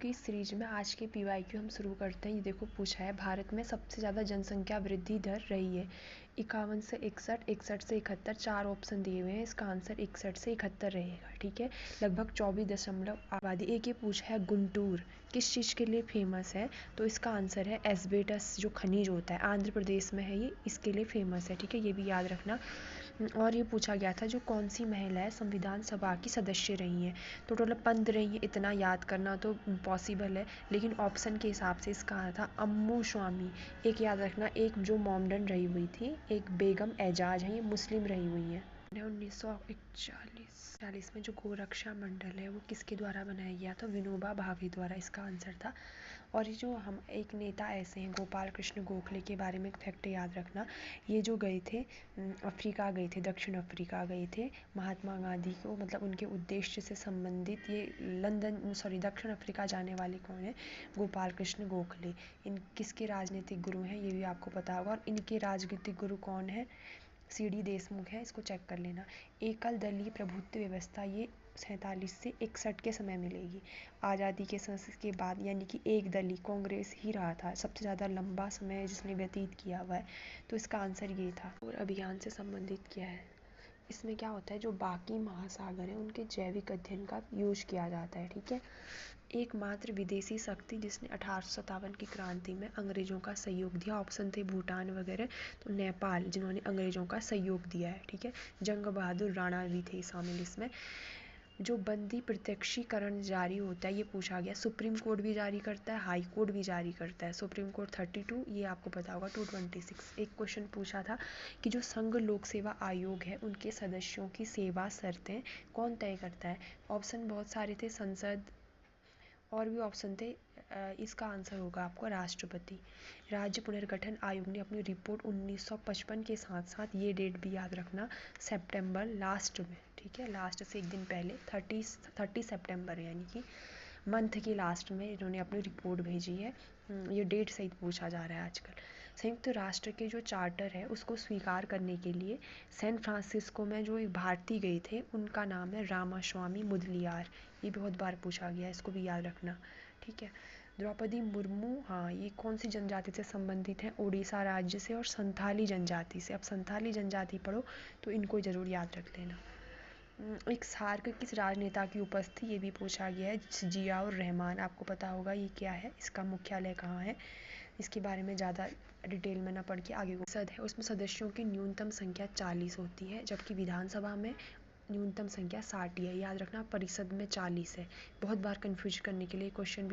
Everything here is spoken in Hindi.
की इस सीरीज में आज के PYQ हम शुरू करते हैं। ये देखो पूछा है, भारत में सबसे ज़्यादा जनसंख्या वृद्धि दर रही है 51 से 61, 61 से 71, 4 ऑप्शन दिए हुए हैं। इसका आंसर 61 से 71 रहेगा। ठीक है, लगभग 24 आबादी। एक ये पूछा है, गुंटूर किस चीज़ के लिए फेमस है? तो इसका आंसर है एस्बेस्टस, जो खनिज होता है, आंध्र प्रदेश में है ये, इसके लिए फेमस है। ठीक है, ये भी याद रखना। और ये पूछा गया था, जो कौन सी महिलाएं संविधान सभा की सदस्य रही हैं? तो टोटल 15 रही हैं। इतना याद करना तो पॉसिबल है, लेकिन ऑप्शन के हिसाब से इसका आया था अम्मू स्वामी। एक याद रखना, एक जो मोमडन रही हुई थी, एक बेगम एजाज है, ये मुस्लिम रही हुई हैं। 1941 में जो गोरक्षा मंडल है वो किसके द्वारा बनाया गया था? विनोबा भावे द्वारा इसका आंसर था। और ये जो हम एक नेता ऐसे हैं, गोपाल कृष्ण गोखले के बारे में एक फैक्ट याद रखना। ये जो गए थे अफ्रीका गए थे, दक्षिण अफ्रीका गए थे महात्मा गांधी को, मतलब उनके उद्देश्य से संबंधित। ये दक्षिण अफ्रीका जाने वाले कौन है? गोपाल कृष्ण गोखले। इन किसके राजनीतिक गुरु हैं, ये भी आपको पता होगा। और इनके राजनीतिक गुरु कौन है? CD देशमुख है, इसको चेक कर लेना। एकल दलीय प्रभुत्व व्यवस्था ये 47 से 61 के समय मिलेगी। आज़ादी के संसद के बाद, यानी कि एक दलीय कांग्रेस ही रहा था सबसे ज़्यादा लंबा समय जिसने व्यतीत किया हुआ है। तो इसका आंसर ये था। और अभियान से संबंधित क्या है? इसमें क्या होता है, जो बाकी महासागर हैं उनके जैविक अध्ययन का यूज किया जाता है। ठीक है, एकमात्र विदेशी शक्ति जिसने 1857 की क्रांति में अंग्रेजों का सहयोग दिया, ऑप्शन थे भूटान वगैरह, तो नेपाल, जिन्होंने अंग्रेजों का सहयोग दिया है। ठीक है, जंग बहादुर राणा भी थे शामिल इसमें। जो बंदी प्रत्यक्षीकरण जारी होता है, ये पूछा गया, सुप्रीम कोर्ट भी जारी करता है, हाई कोर्ट भी जारी करता है। सुप्रीम कोर्ट 32, ये आपको पता होगा 226। एक क्वेश्चन पूछा था कि जो संघ लोक सेवा आयोग है उनके सदस्यों की सेवा शर्तें कौन तय करता है? ऑप्शन बहुत सारे थे, संसद और भी ऑप्शन थे। इसका आंसर होगा आपको राष्ट्रपति। राज्य पुनर्गठन आयोग ने अपनी रिपोर्ट 1955 के साथ साथ ये डेट भी याद रखना, सितंबर लास्ट में। ठीक है, लास्ट से एक दिन पहले 30 सितंबर, यानी कि मंथ के लास्ट में इन्होंने अपनी रिपोर्ट भेजी है। ये डेट सहित पूछा जा रहा है आजकल। संयुक्त राष्ट्र के जो चार्टर है उसको स्वीकार करने के लिए सैन फ्रांसिस्को में जो एक भारतीय गए थे, उनका नाम है रामास्वामी मुदलियार। ये बहुत बार पूछा गया, इसको भी याद रखना। ठीक है, द्रौपदी मुर्मू, हाँ, ये कौन सी जनजाति से संबंधित है? उड़ीसा राज्य से और संथाली जनजाति से। अब संथाली जनजाति पढ़ो तो इनको ज़रूर याद रख लेना। एक सार्क किस राजनेता की उपस्थिति, ये भी पूछा गया है। जियाउर रहमान, आपको पता होगा ये क्या है, इसका मुख्यालय कहाँ है। इसके बारे में ज़्यादा डिटेल में ना पढ़ के आगे संसद है, उसमें सदस्यों की न्यूनतम संख्या 40 होती है, जबकि विधानसभा में न्यूनतम संख्या 60 है। याद रखना, परिषद में 40 है। बहुत बार कंफ्यूज करने के लिए क्वेश्चन भी